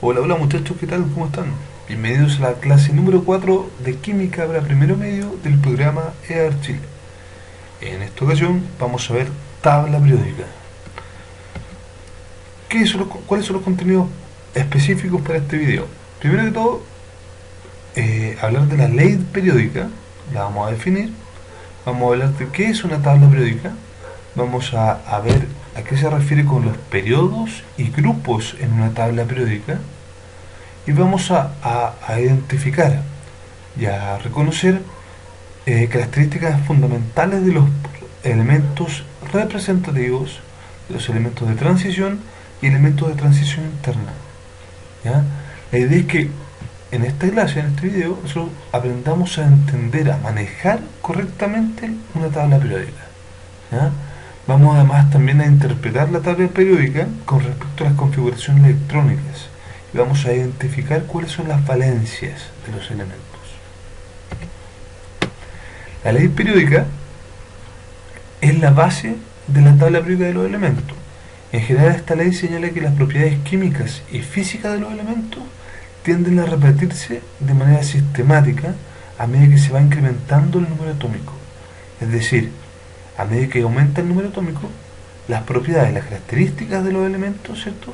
Hola, hola muchachos, ¿qué tal? ¿Cómo están? Bienvenidos a la clase número 4 de Química para primero medio del programa EAR Chile. En esta ocasión vamos a ver tabla periódica. ¿Cuáles son los contenidos específicos para este video? Primero que todo, hablar de la ley periódica, la vamos a definir. Vamos a hablar de qué es una tabla periódica. Vamos a ver a qué se refiere con los periodos y grupos en una tabla periódica. Y vamos a identificar y a reconocer características fundamentales de los elementos representativos, de los elementos de transición y elementos de transición interna. ¿Ya? La idea es que en esta clase, en este video, nosotros aprendamos a entender, a manejar correctamente una tabla periódica. ¿Ya? Vamos además también a interpretar la tabla periódica con respecto a las configuraciones electrónicas y vamos a identificar cuáles son las valencias de los elementos. La ley periódica es la base de la tabla periódica de los elementos. En general, esta ley señala que las propiedades químicas y físicas de los elementos tienden a repetirse de manera sistemática a medida que se va incrementando el número atómico. Es decir, a medida que aumenta el número atómico, las propiedades, las características de los elementos, ¿cierto?,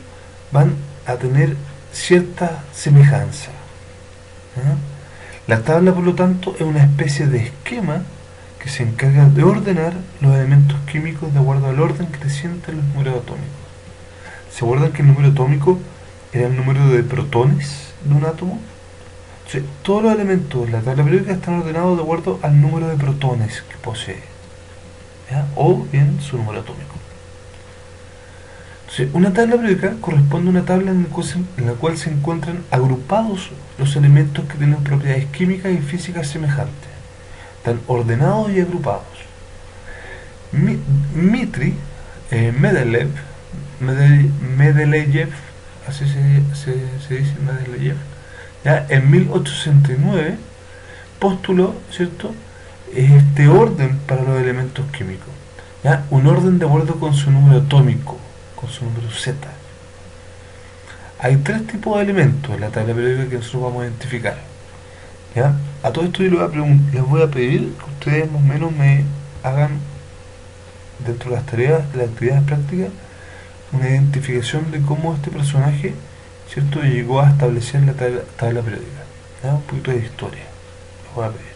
van a tener cierta semejanza. ¿Eh? La tabla, por lo tanto, es una especie de esquema que se encarga de ordenar los elementos químicos de acuerdo al orden creciente de los números atómicos. ¿Se acuerdan que el número atómico era el número de protones de un átomo? Entonces, todos los elementos de la tabla periódica están ordenados de acuerdo al número de protones que posee, ¿ya? O bien su número atómico. Entonces, una tabla periódica corresponde a una tabla en la cual se encuentran agrupados los elementos que tienen propiedades químicas y físicas semejantes. Están ordenados y agrupados. Dmitri Mendeleev, así se dice, Mendeleev, ya en 1869 postuló, ¿cierto?, este orden para los elementos químicos, ¿ya? Un orden de acuerdo con su número atómico, con su número Z. Hay tres tipos de elementos en la tabla periódica que nosotros vamos a identificar, ¿ya? A todo esto yo les voy a pedir que ustedes más o menos me hagan, dentro de las tareas, de las actividades prácticas, una identificación de cómo este personaje, ¿cierto?, llegó a establecer la tabla periódica, ¿ya? Un poquito de historia les voy a pedir.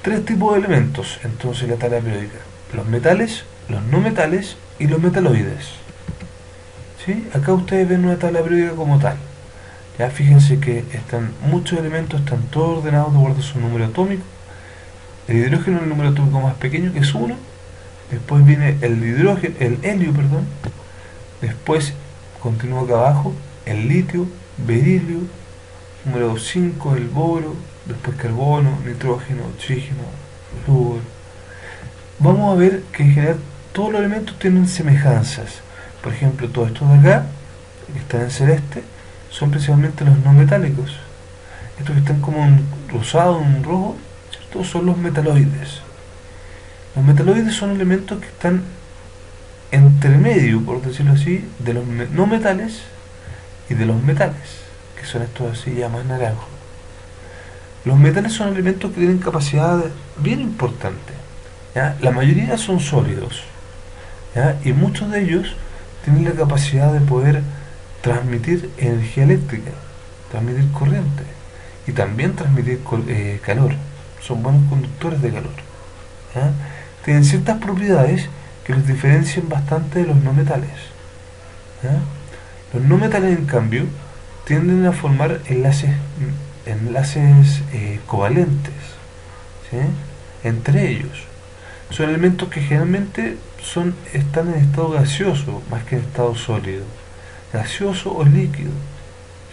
Tres tipos de elementos entonces en la tabla periódica: los metales, los no metales y los metaloides. ¿Sí? Acá ustedes ven una tabla periódica como tal. Ya fíjense que muchos elementos están todos ordenados de acuerdo a su número atómico. El hidrógeno es el número atómico más pequeño, que es 1. Después viene el helio, perdón. Después continúa acá abajo el litio, berilio, número 5 el boro, después carbono, nitrógeno, oxígeno, flúor. Vamos a ver que en general todos los elementos tienen semejanzas. Por ejemplo, todos estos de acá, que están en celeste, son principalmente los no metálicos. Estos que están como en rosado, en rojo, ¿cierto?, son los metaloides. Los metaloides son elementos que están entre medio, por decirlo así, de los no metales y de los metales, que son estos así ya más naranjos. Los metales son elementos que tienen capacidades bien importantes, ¿ya? La mayoría son sólidos, ¿ya? Y muchos de ellos tienen la capacidad de poder transmitir energía eléctrica, transmitir corriente y también transmitir calor. Son buenos conductores de calor, ¿ya? Tienen ciertas propiedades que los diferencian bastante de los no metales, ¿ya? Los no metales, en cambio, tienden a formar enlaces covalentes, ¿sí?, entre ellos. Son elementos que generalmente están en estado gaseoso más que en estado sólido, gaseoso o líquido,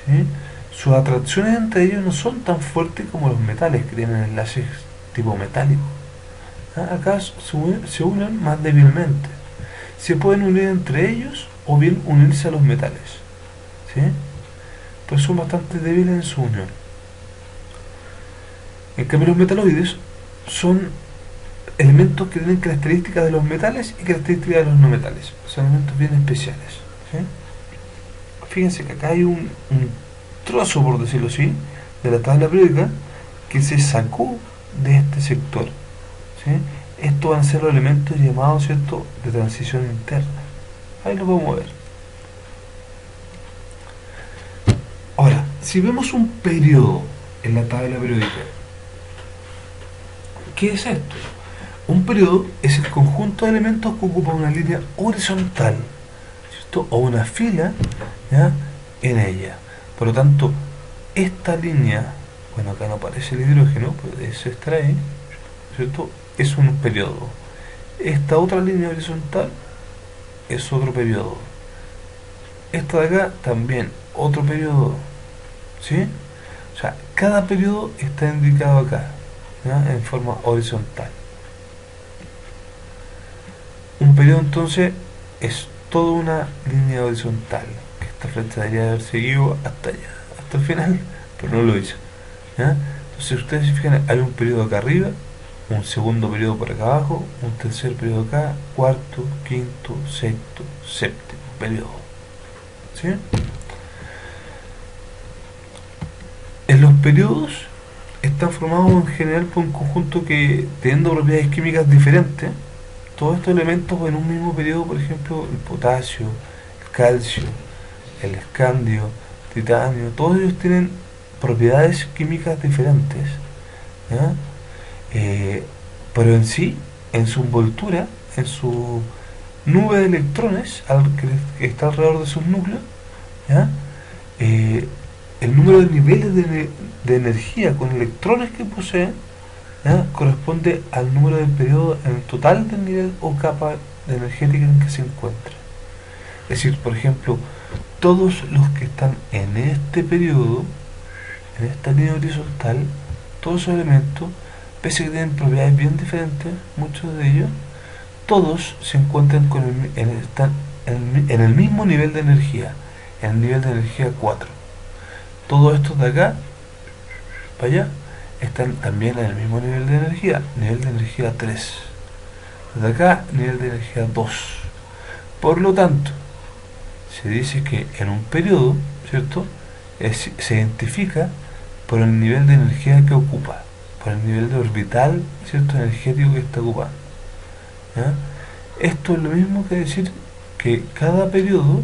¿sí? Sus atracciones entre ellos no son tan fuertes como los metales, que tienen enlaces tipo metálico. Acá se unen más débilmente. Se pueden unir entre ellos o bien unirse a los metales, ¿sí? Pues son bastante débiles en su unión. En cambio, los metaloides son elementos que tienen características de los metales y características de los no metales. Son elementos bien especiales, ¿sí? fíjense que acá hay un trozo, por decirlo así, de la tabla periódica que se sacó de este sector, ¿sí? Estos van a ser los elementos llamados, ¿cierto?, de transición interna. Ahí lo podemos ver. Ahora, si vemos un periodo en la tabla periódica, ¿qué es esto? Un periodo es el conjunto de elementos que ocupa una línea horizontal, ¿cierto?, o una fila, ¿ya?, en ella. Por lo tanto, esta línea, bueno, acá no aparece el hidrógeno, pues se extrae, ¿cierto?, es un periodo. Esta otra línea horizontal es otro periodo. Esta de acá también, otro periodo, ¿sí? O sea, cada periodo está indicado acá, ¿ya?, en forma horizontal. Un periodo entonces es toda una línea horizontal, que esta flecha debería haber seguido hasta allá, hasta el final, pero no lo hizo, ¿ya? Entonces ustedes se fijan, hay un periodo acá arriba, un segundo periodo por acá abajo, un tercer periodo acá, cuarto, quinto, sexto, séptimo periodo, ¿sí? En los periodos están formados en general por un conjunto que, teniendo propiedades químicas diferentes, todos estos elementos en un mismo periodo, por ejemplo, el potasio, el calcio, el escandio, titanio, todos ellos tienen propiedades químicas diferentes, ¿ya? Pero en sí, en su envoltura, en su nube de electrones que está alrededor de sus núcleos, ¿ya?, eh, el número de niveles de energía con electrones que poseen, ¿ya?, corresponde al número de periodo en el total del nivel o capa energética en que se encuentra. Es decir, por ejemplo, todos los que están en este periodo, en esta línea horizontal, todos esos elementos, pese a que tienen propiedades bien diferentes, muchos de ellos, todos se encuentran están en el mismo nivel de energía, en el nivel de energía 4. Todos estos de acá, para allá, están también en el mismo nivel de energía 3. De acá, nivel de energía 2. Por lo tanto, se dice que en un periodo, ¿cierto?, se identifica por el nivel de energía que ocupa, por el nivel de orbital, ¿cierto?, energético que está ocupando, ¿ya? Esto es lo mismo que decir que cada periodo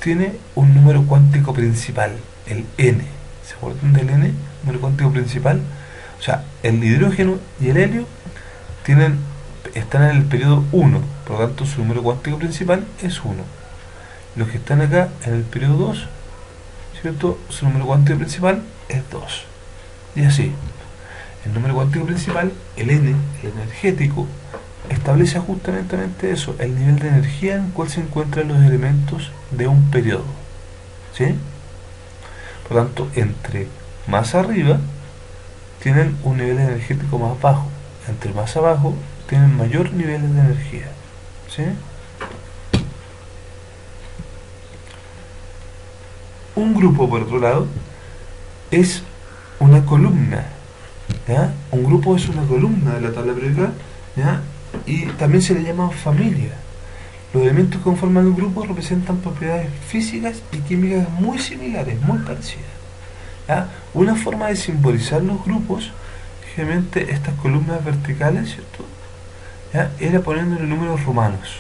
tiene un número cuántico principal, el n. ¿Se acuerdan del n? Número cuántico principal. O sea, el hidrógeno y el helio están en el periodo 1, por lo tanto su número cuántico principal es 1. Los que están acá en el periodo 2, ¿cierto?, su número cuántico principal es 2. Y así, el número cuántico principal, el n, el energético, establece justamente eso, el nivel de energía en el cual se encuentran los elementos de un periodo, ¿sí? Por lo tanto, entre más arriba tienen un nivel energético más bajo, entre más abajo tienen mayor nivel de energía, ¿sí? Un grupo, por otro lado, es una columna, ¿ya? Un grupo es una columna de la tabla periódica, ¿ya? Y también se le llama familia. Los elementos que conforman un grupo representan propiedades físicas y químicas muy similares, muy parecidas, ¿ya? Una forma de simbolizar los grupos, generalmente estas columnas verticales, ¿cierto?, ¿ya?, era poniéndole números romanos,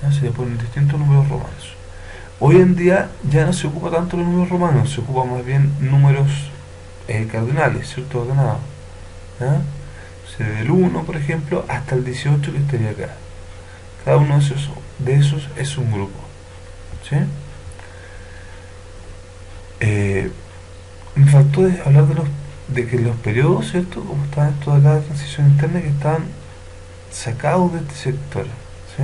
¿ya? Se le ponen distintos números romanos. Hoy en día ya no se ocupa tanto los números romanos, se ocupan más bien números cardinales, ¿cierto?, ordenados, ¿ya? Desde el 1, por ejemplo, hasta el 18 que estaría acá. Cada uno de esos es un grupo, ¿sí? Me faltó hablar de que los periodos, ¿cierto?, como están estos de acá de transición interna, que están sacados de este sector, ¿sí?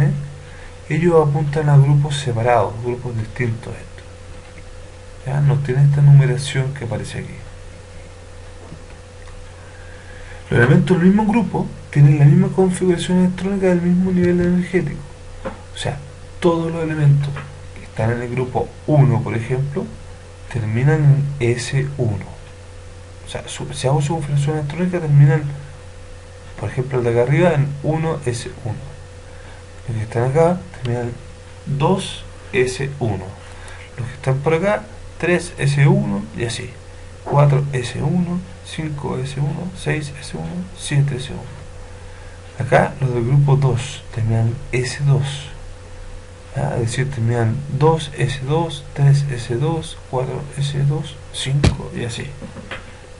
Ellos apuntan a grupos separados, grupos distintos a estos, ¿ya? No tienen esta numeración que aparece aquí. Los elementos del mismo grupo tienen la misma configuración electrónica del mismo nivel energético. O sea, todos los elementos que están en el grupo 1, por ejemplo, terminan en S1. O sea, si hago su configuración electrónica, terminan, por ejemplo, el de acá arriba en 1S1. Los que están acá terminan en 2S1. los que están por acá, 3S1 y así. 4S1, 5S1, 6S1, 7S1. Acá los del grupo 2 terminan S2. ¿Ya? Es decir, terminan 2S2, 3S2, 4S2, 5 y así.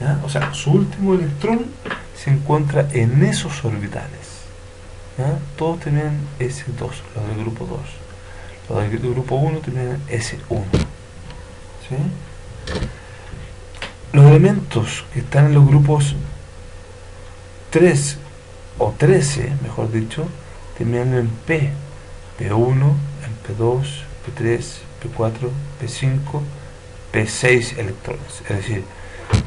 ¿Ya? O sea, su último electrón se encuentra en esos orbitales. ¿Ya? Todos terminan S2, los del grupo 2. Los del grupo 1 terminan S1. ¿Sí? Los elementos que están en los grupos 3 o 13, mejor dicho, terminan en P, P1, en P2, P3, P4, P5, P6 electrones. Es decir,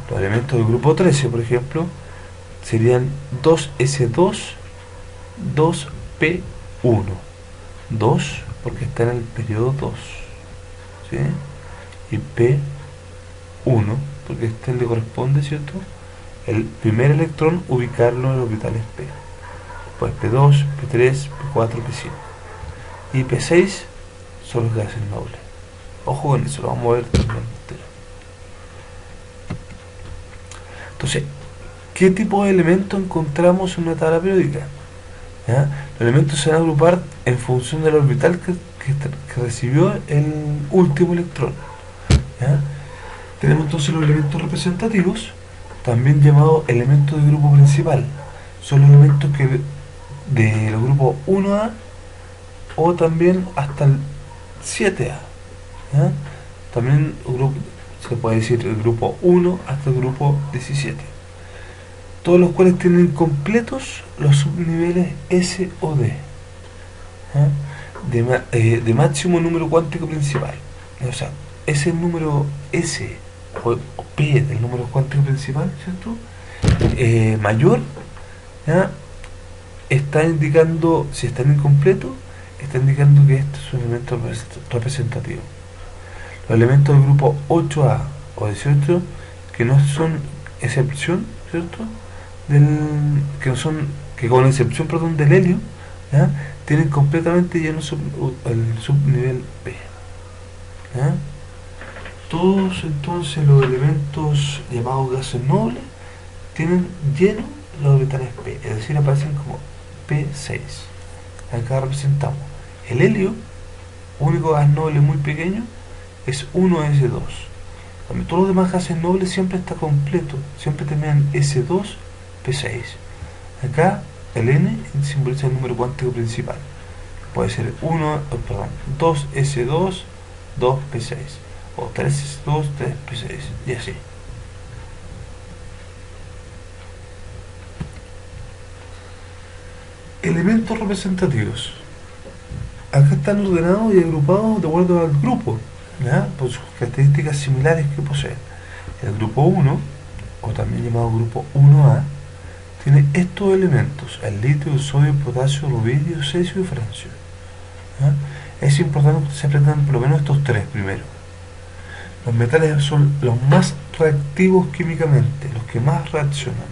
los elementos del grupo 13, por ejemplo, serían 2S2, 2P1. 2 porque está en el periodo 2, ¿sí? Y P1 porque este le corresponde, ¿cierto?, el primer electrón ubicarlo en los orbitales P. Pues P2, P3, P4, P5. Y P6 son los gases nobles. Ojo con eso, lo vamos a ver también. Entonces, ¿qué tipo de elementos encontramos en una tabla periódica? ¿Ya? Los elementos se van a agrupar en función del orbital que recibió el último electrón. ¿Ya? Tenemos entonces los elementos representativos, también llamados elementos de grupo principal. Son los elementos que de los grupos 1A o también hasta el 7A. ¿Ya? También se puede decir el grupo 1 hasta el grupo 17. Todos los cuales tienen completos los subniveles S o D. ¿Ya? De máximo número cuántico principal. O sea, ese número S o P del número cuántico principal, ¿cierto? Mayor, ¿ya? Está indicando, si están incompletos, está indicando que este es un elemento representativo. Los elementos del grupo 8A o 18, que no son excepción, ¿cierto? Que con excepción, perdón, del helio, ¿ya? Tienen completamente lleno el subnivel P. ¿Ya? Todos entonces los elementos llamados gases nobles tienen lleno los orbitales P, es decir, aparecen como P6. Acá representamos el helio, único gas noble muy pequeño, es 1S2. Todos los demás gases nobles siempre está completo, siempre terminan S2, P6. Acá el N simboliza el número cuántico principal. Puede ser 2S2, 2P6. O 3S2, 3P6. Y así. Elementos representativos. Acá están ordenados y agrupados de acuerdo al grupo, ¿ya? Por sus características similares que poseen. El grupo 1, o también llamado grupo 1A, tiene estos elementos: el litio, el sodio, el potasio, rubidio, cesio y francio. ¿Ya? Es importante que se aprendan por lo menos estos tres primero. Los metales son los más reactivos químicamente, los que más reaccionan.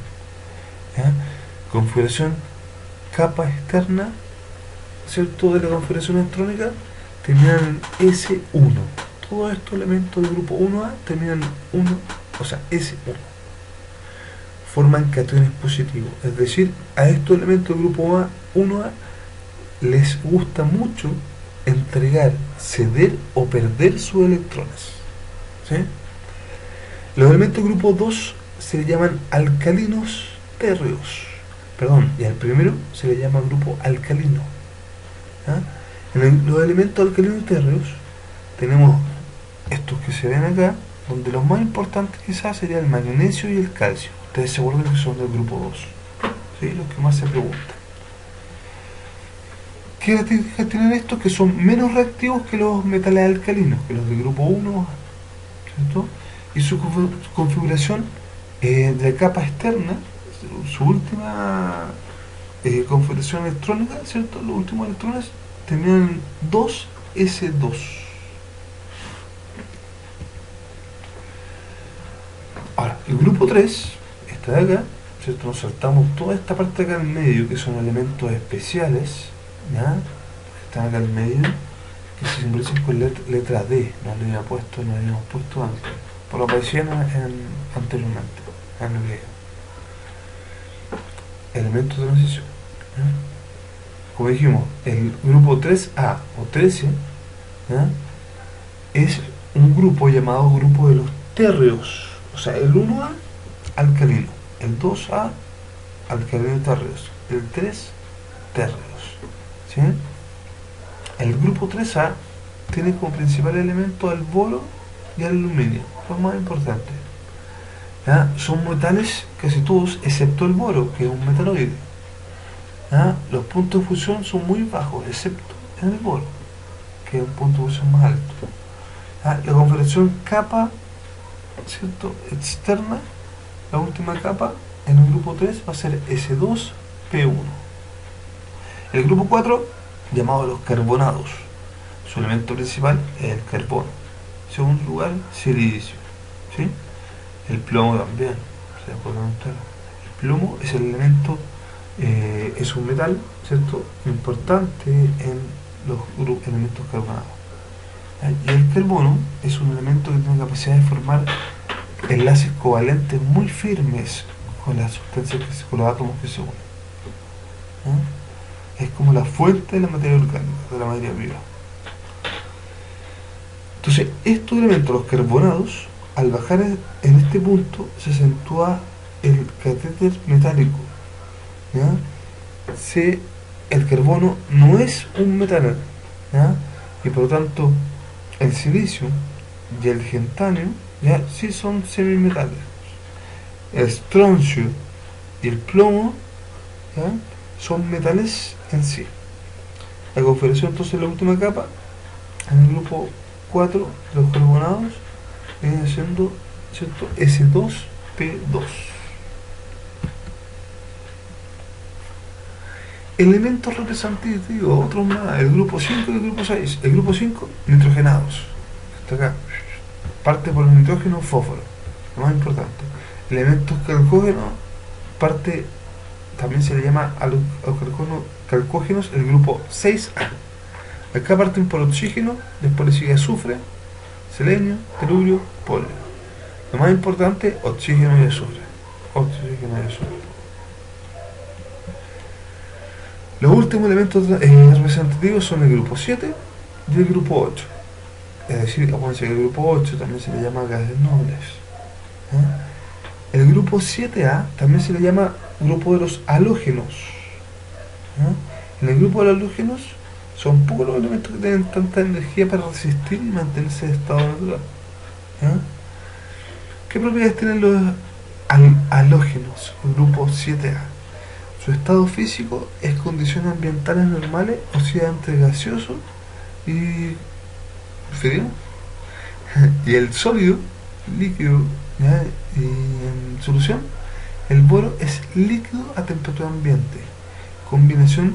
¿Ya? Configuración capa externa, ¿cierto?, de la configuración electrónica terminan en S1. Todos estos elementos del grupo 1A terminan en 1, o sea, S1. Forman cationes positivos, es decir, a estos elementos del grupo 1A les gusta mucho entregar, ceder o perder sus electrones. ¿Sí? Los elementos del grupo 2 se le llaman alcalinos térreos. Perdón, y al primero se le llama grupo alcalino. ¿Ah? Los elementos alcalinos térreos tenemos estos que se ven acá, donde los más importantes quizás serían el magnesio y el calcio. Ustedes se acuerdan que son del grupo 2. ¿Sí? Los que más se preguntan. ¿Qué características tienen estos? Que son menos reactivos que los metales alcalinos, que los del grupo 1, ¿cierto? Y su configuración de capa externa, su última configuración electrónica, ¿cierto? Los últimos electrones terminan en 2S2. Ahora, el grupo 3 está de acá, ¿cierto? Nos saltamos toda esta parte acá en medio, que son elementos especiales, ¿ya? Están acá en medio, que se simbolizan con letra D, no le habíamos puesto antes, por lo aparecían anteriormente, en el video. Elementos de transición. ¿Ya? Como dijimos, el grupo 3A o 13, ¿ya?, es un grupo llamado grupo de los térreos. O sea, el 1A alcalino, el 2A alcalino térreos, el 3 térreos. ¿Sí? El grupo 3A tiene como principal elemento el boro y el aluminio, los más importantes. ¿Ya? Son metales casi todos, excepto el boro, que es un metaloide. ¿Ya? Los puntos de fusión son muy bajos, excepto en el boro, que es un punto de fusión más alto. ¿Ya? La configuración capa, ¿cierto?, externa, la última capa en el grupo 3 va a ser S2P1. El grupo 4, llamado los carbonados, su elemento principal es el carbono. Segundo lugar, silicio. ¿Sí? El plomo también, se puede notar. El plomo es el elemento, es un metal, ¿cierto?, importante en los elementos carbonados. Y el carbono es un elemento que tiene capacidad de formar enlaces covalentes muy firmes con las sustancias, con los átomos que se unen. Es como la fuente de la materia orgánica, de la materia viva. Entonces, estos elementos, los carbonados, al bajar en este punto, se acentúa el catéter metálico. ¿Ya? El carbono no es un metal, ¿ya?, y por lo tanto el silicio y el gentanio, ya, sí son semimetales. El estroncio y el plomo, ¿ya?, son metales en sí. La configuración entonces, la última capa en el grupo 4 de los carbonados viene siendo, ¿cierto?, S2P2. Elementos representativos, otros más, el grupo 5 y el grupo 6. El grupo 5, nitrogenados. Hasta acá. Parte por el nitrógeno, fósforo. Lo más importante. Elementos calcógenos, parte, también se le llama a los calcógenos el grupo 6A. Acá parten por oxígeno, después le sigue azufre, selenio, telurio, polio. Lo más importante, oxígeno y azufre. Oxígeno y azufre. Los últimos elementos representativos son el grupo 7 y el grupo 8. Es decir, el grupo 8 también se le llama gases nobles. ¿Eh? El grupo 7A también se le llama grupo de los halógenos. En el grupo de los halógenos son pocos los elementos que tienen tanta energía para resistir y mantenerse en estado natural. ¿Qué propiedades tienen los halógenos, el grupo 7A? Su estado físico es condiciones ambientales normales, oscila entre gaseoso y frío. Y el sólido, líquido, ¿ya?, y en solución, el boro es líquido a temperatura ambiente. Configuración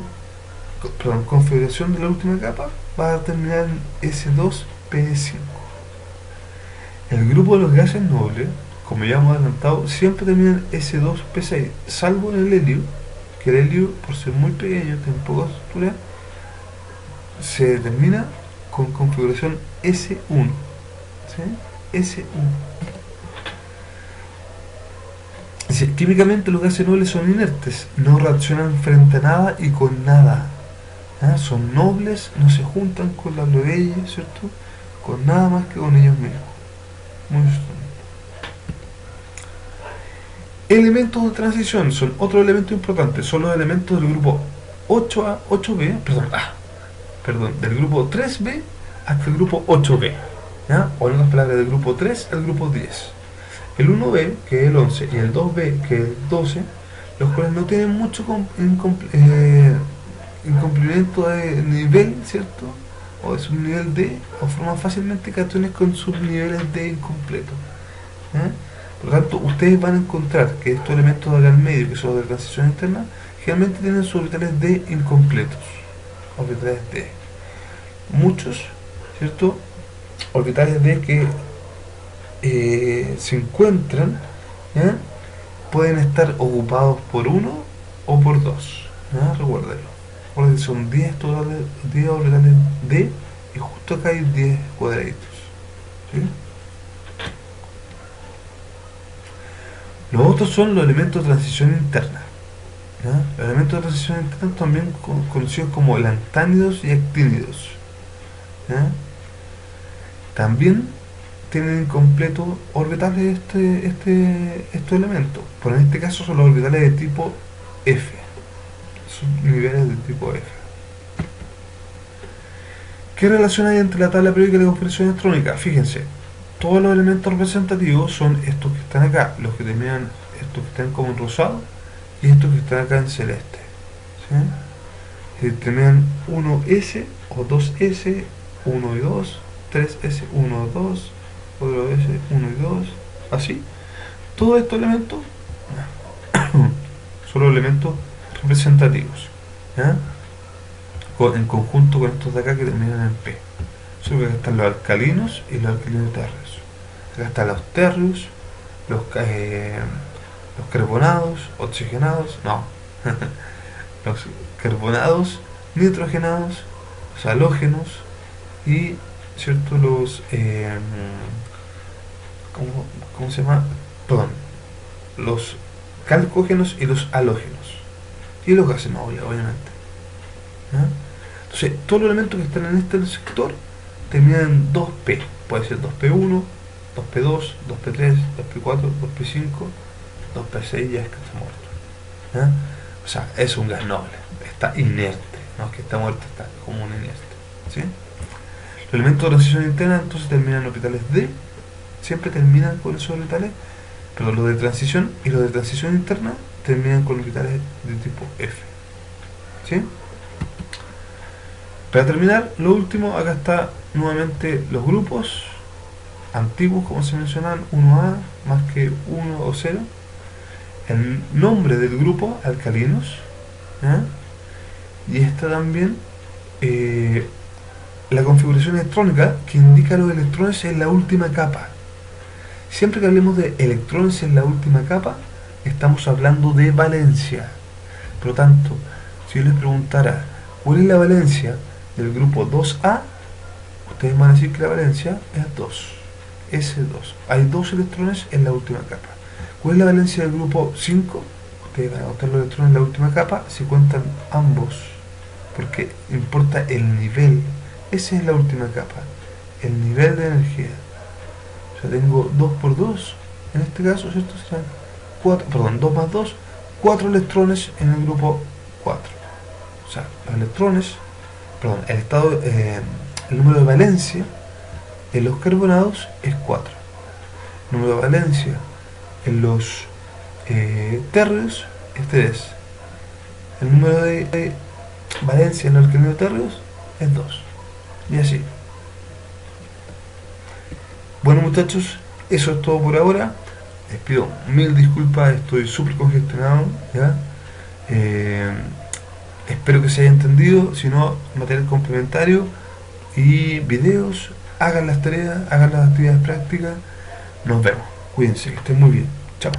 de la última capa va a terminar en S2P5. El grupo de los gases nobles, como ya hemos adelantado, siempre termina en S2P6, salvo en el helio, que el helio, por ser muy pequeño, tiene poca estructura, se determina con configuración S1. ¿Sí? S1. Dice, típicamente los gases nobles son inertes, no reaccionan frente a nada y con nada. Son nobles, no se juntan con la plebeya, ¿cierto?, con nada más que con ellos mismos. Muy justamente. Elementos de transición son otro elemento importante, son los elementos del grupo 8A, 8B, del grupo 3B hasta el grupo 8B, ¿ya? O en otras palabras, del grupo 3 al grupo 10. El 1B, que es el 11, y el 2B, que es el 12, los cuales no tienen mucho incumplimiento de nivel, ¿cierto?, o de subnivel D, o forman fácilmente cationes con subniveles D incompletos. Por lo tanto, ustedes van a encontrar que estos elementos de acá en medio, que son de transición interna, generalmente tienen sus orbitales D incompletos. Orbitales D. Muchos, ¿cierto?, orbitales D que se encuentran, ¿ya?, pueden estar ocupados por uno o por dos. Recuérdenlo. Porque son 10 orbitales D y justo acá hay 10 cuadraditos, ¿sí? Los otros son los elementos de transición interna, ¿ya? Los elementos de transición interna también conocidos como lantánidos y actínidos, ¿ya? También tienen incompleto orbitales estos elementos, pero en este caso son los orbitales de tipo F, son niveles de tipo F. ¿Qué relación hay entre la tabla periódica y la configuración electrónica? Fíjense, todos los elementos representativos son estos que están acá, los que terminan, estos que están como en rosado y estos que están acá en celeste, ¿sí? Que terminan 1S o 2S, 1 y 2, 3S, 1, 2, otro S, 1 y 2, así. Todos estos elementos son los elementos representativos, ¿ya? En conjunto con estos de acá que terminan en P. Acá están los alcalinos y los alcalinos térreos. Acá están los térreos, los carbonados, oxigenados, no, los carbonados, nitrogenados, los halógenos y, ¿cierto? Los, ¿cómo se llama? Perdón, los calcógenos y los halógenos. Y los gases nobles, obviamente, ¿ya? Entonces, todos los elementos que están en este sector terminan en 2P. Puede ser 2P1, 2P2, 2P3, 2P4, 2P5, 2P6, ya es que está muerto, ¿ya? O sea, es un gas noble, está inerte, no es que está muerto, está como un inerte, ¿sí? Los elementos de transición interna entonces terminan en orbitales D, siempre terminan con esos orbitales, pero los de transición y los de transición interna terminan con orbitales de tipo F, ¿sí? Para terminar, lo último, acá está nuevamente los grupos antiguos, como se mencionan, 1A más que 1 o 0, el nombre del grupo, alcalinos, ¿ya? Y está también la configuración electrónica que indica los electrones en la última capa. Siempre que hablemos de electrones en la última capa, estamos hablando de valencia. Por lo tanto, si yo les preguntara cuál es la valencia del grupo 2A, ustedes van a decir que la valencia es 2, S2. Hay 2 electrones en la última capa. ¿Cuál es la valencia del grupo 5? Ustedes van a contar los electrones en la última capa si cuentan ambos, porque importa el nivel. Esa es la última capa, el nivel de energía. O sea, tengo 2 por 2, en este caso, ¿cierto? Serán 4, perdón, 2 más 2, 4 electrones en el grupo 4. O sea, los electrones, perdón, el estado, el número de valencia en los carbonados es 4. El número de valencia en los térreos es 3. El número de valencia en los alcalinos térreos es 2. Y así. Bueno, muchachos, eso es todo por ahora. Les pido mil disculpas, estoy súper congestionado, ¿ya? Espero que se haya entendido. Si no, material complementario y videos. Hagan las tareas, hagan las actividades prácticas. Nos vemos. Cuídense, que estén muy bien. Chao.